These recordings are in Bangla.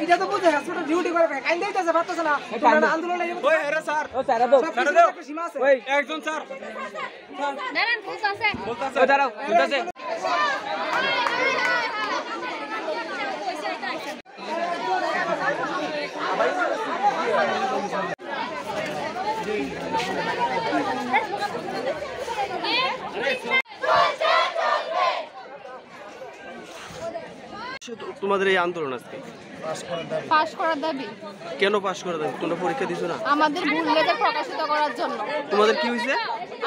এটা তো বুঝে হাসপাতাল ডিউটি করে কাইন দেইতাছে পারতেছ না আন্দোলন ওই আরে স্যার ও স্যার দাও ওই একজন স্যার দাঁড়ান বলতাছে ও দাঁড়াও বলতাছে তোমাদের এই আন্দোলন আজকে পাস করার দাবি। কেন পাস করার দাবি? তোমরা পরীক্ষা দিছো না? আমাদের ভুল রেজাল্ট প্রকাশিত করার জন্য। তোমাদের কি হইছে?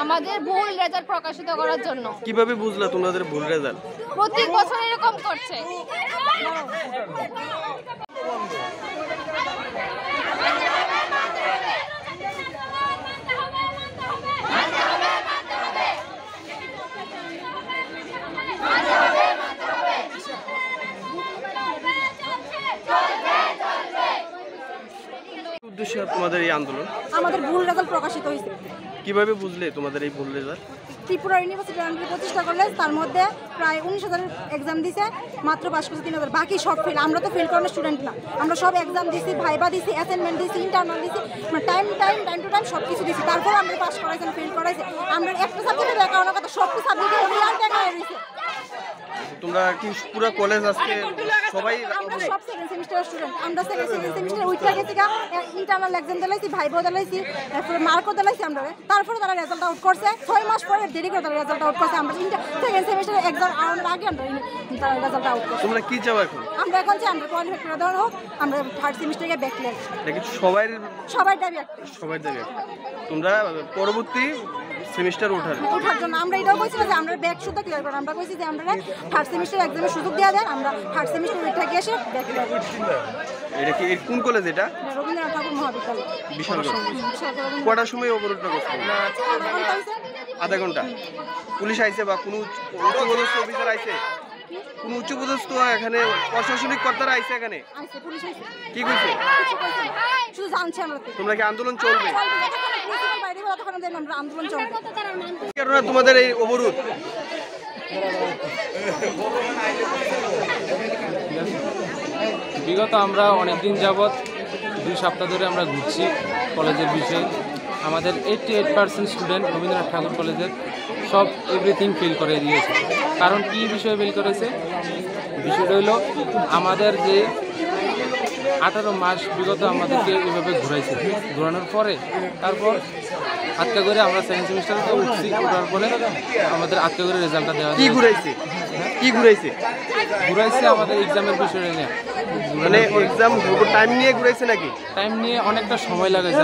আমাদের ভুল রেজাল্ট প্রকাশিত করার জন্য। কিভাবে বুঝলা তোমাদের ভুল রেজাল্ট? প্রত্যেক বছর এরকম করছে। উদ্দেশ্য তোমাদের এই আন্দোলন? আমাদের ভুল রেজাল্ট প্রকাশিত হয়েছে। কিভাবে বুঝলে তোমাদের এই ভুল রেজাল্ট? ত্রিপুরা ইউনিভার্সিটি আন্ডারে প্রতিষ্ঠা করলে তার মধ্যে প্রায় 19,000 এক্সাম দিছে, মাত্র পাস করছে 3,000, বাকি সব ফেল। আমরা তো ফেল করার স্টুডেন্ট না, আমরা সব এক্সাম দিছি, ভাইবা দিছি, অ্যাসাইনমেন্ট দিছি, ইন্টারনাল দিছি, টাইম টু টাইম সব কিছু দিছি, তারপর আমরা পাস করাইছি না ফেল করাইছে। আমরা একটা সাবজেক্টে ব্যাক করানোর কথা, সব সাবজেক্টে রিয়াল ব্যাক হয়ে গেছে। তোমরা কি পুরো কলেজ আজকে সবাই? আমরা সব সেকেন্ড সেমিস্টার স্টুডেন্ট, আমরা সেকেন্ড সেমিস্টার উইথ গেছি, ইন্টারনাল এক্সাম দিলাইছি, ভাইবা দিলাইছি, তারপরে মার্কও দিলাইছি আমরা। তারপরে তারা রেজাল্ট আউট করছে 6 মাস পরে, দেরি করে তারা রেজাল্ট আউট করছে। আমরা সেকেন্ড সেমিস্টার এক্সাম আউটের আগে আমরা তারা রেজাল্ট আউট করছে। তোমরা কি চাও এখন? আমরা এখন চাই আমরা কোয়ালিফাই করে দেওয়া হোক, আমরা থার্ড সেমিস্টারে ব্যাক ক্লিয়ার। দেখি সবাই দাবি তোমরা পরবর্তী সেমিস্টার ওঠার জন্য আমরা এটাও বলছি যে আমরা ব্যাক শুধু ক্লিয়ার করব। আমরা কইছি যে আমরা থার্ড সেমিস্টার এক্সামের সুযোগ দেওয়া দেন, আমরা থার্ড সেমিস্টার উঠে গিয়ে এসে ব্যাক ক্লিয়ার করব। এটা কি কোন কলেজ? এটা রবীন্দ্রনাথ ঠাকুর মহাবিদ্যালয়। কটার সময় অবরোধটা করছে? আধা ঘন্টা। পুলিশ আইছে বা কোনো উচ্চপদস্থ অফিসার আইছে? কোন উচ্চপদস্থ এখানে প্রশাসনিক কর্তারা আইছে এখানে? কি কইছে? শুধু জানছি আমরা। তোমরা কি আন্দোলন চলবে? আন্দোলন চলবে। কেন তোমাদের এই অবরোধ? বিগত আমরা অনেকদিন যাবৎ 2 সপ্তাহ ধরে আমরা ঘুরছি কলেজের বিষয়ে। আমাদের 88% স্টুডেন্ট রবীন্দ্রনাথ ঠাকুর কলেজের সব এভরিথিং ফেল করে দিয়েছে। কারণ কি বিষয়ে ফেল করেছে? বিষয়টা হলো আমাদের যে 18 মাস বিগত আমাদেরকে এইভাবে ঘুরাইছে, ঘোরানোর পরে তারপর আটকা করে আমরা সেকেন্ড সেমিস্টারে উঠছি। ওঠার পরে আমাদের আটকা করে রেজাল্টটা দেওয়া। কি ঘুরাইছে? ঘুরাইছে আমাদের এক্সামের বিষয়ে নিয়ে। মানে এক্সাম টাইম নিয়ে ঘুরাইছে নাকি? টাইম নিয়ে অনেকটা সময় লাগাইছে।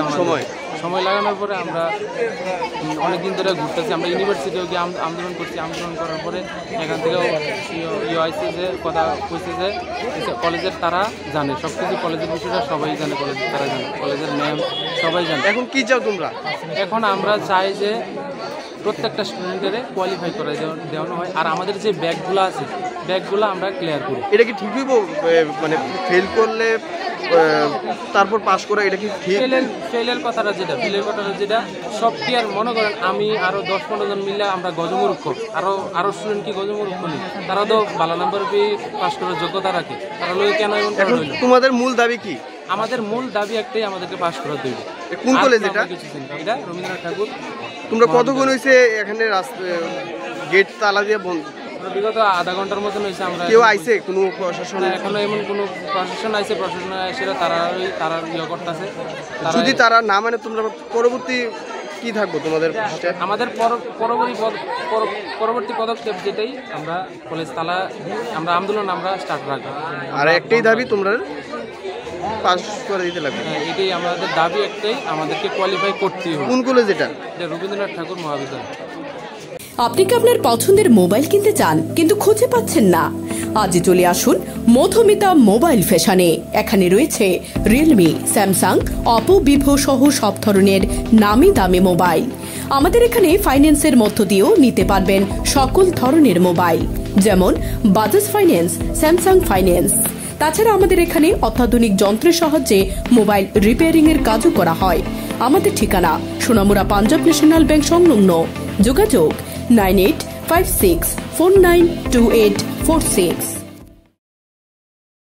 সময় লাগানোর পরে আমরা অনেকদিন ধরে ঘুরতেছি। আমরা ইউনিভার্সিটিও গিয়ে আন্দোলন করছি। আন্দোলন করার পরে এখান থেকেও আইসি যে কথা কইছে যে কলেজের তারা জানে সব কিছু, কলেজের বিষয়টা সবাই জানে, তারা জানে, কলেজের ম্যাম সবাই জানে। এখন কি চাও তোমরা? এখন আমরা চাই যে প্রত্যেকটা স্টুডেন্টের কোয়ালিফাই করে দেওয়ানো হয়, আর আমাদের যে ব্যাগগুলো আছে ব্যাগগুলো আমরা ক্লিয়ার করি। এটা কি ঠিক হইব? মানে ফেল করলে তারপর পাস করা, এটা কি ঠিক? ফেলের কথাটা যেটা সব ক্লিয়ার। মনে করেন আমি আরো 10-15 জন মিলে আমরা গজমূর্খ, আরো স্টুডেন্ট কি গজমূর্খ নেই, তারা তো ভালো নাম্বার পেয়ে পাস করার যোগ্যতা রাখে। তারা লোক কেন এমন করা হইল? তোমাদের মূল দাবি কি? আমাদের মূল দাবি একটাই, আমাদেরকে পাস করা দেবে। কোন কলেজ এটা? এটা রবীন্দ্রনাথ ঠাকুর। তোমরা কতক্ষণ হয়েছে এখানে গেট তালা দিয়ে বন্ধ? বিগত আধা ঘন্টার মতন হয়েছে। আমরা কেউ আইছে? কোনো প্রশাসন? এখনো এমন কোনো প্রশাসন আইছে? প্রশাসন এসে তারা ইয়ে করতেছে। যদি তারা না মানে তোমরা পরবর্তী কি থাকবো তোমাদের? আমাদের পরবর্তী পদক্ষেপ যেটাই, আমরা কলেজ তালা, আমরা আন্দোলন আমরা স্টার্ট রাখবো। আর একটাই দাবি, তোমরা পাস করে দিতে লাগবে। এটাই আমাদের দাবি, একটাই, আমাদেরকে কোয়ালিফাই করতেই হবে। কোন কলেজ এটা? রবীন্দ্রনাথ ঠাকুর মহাবিদ্যালয়। আপনি কি আপনার পছন্দের মোবাইল কিনতে চান কিন্তু খুঁজে পাচ্ছেন না? আজই চলে আসুন মধুমিতা মোবাইল ফ্যাশনে। এখানে রয়েছে রিয়েলমি, স্যামসাং, অপো, ভিভো সহ সব ধরনের নামি দামি মোবাইল। আমাদের এখানে ফাইন্যান্সের মধ্য দিয়েও নিতে পারবেন সকল ধরনের মোবাইল, যেমন বাজাজ ফাইন্যান্স, স্যামসাং ফাইন্যান্স। তাছাড়া আমাদের এখানে অত্যাধুনিক যন্ত্রের সাহায্যে মোবাইল রিপেয়ারিং এর কাজও করা হয়। আমাদের ঠিকানা সোনামুড়া পাঞ্জাব ন্যাশনাল ব্যাংক সংলগ্ন। যোগাযোগ 9856492846।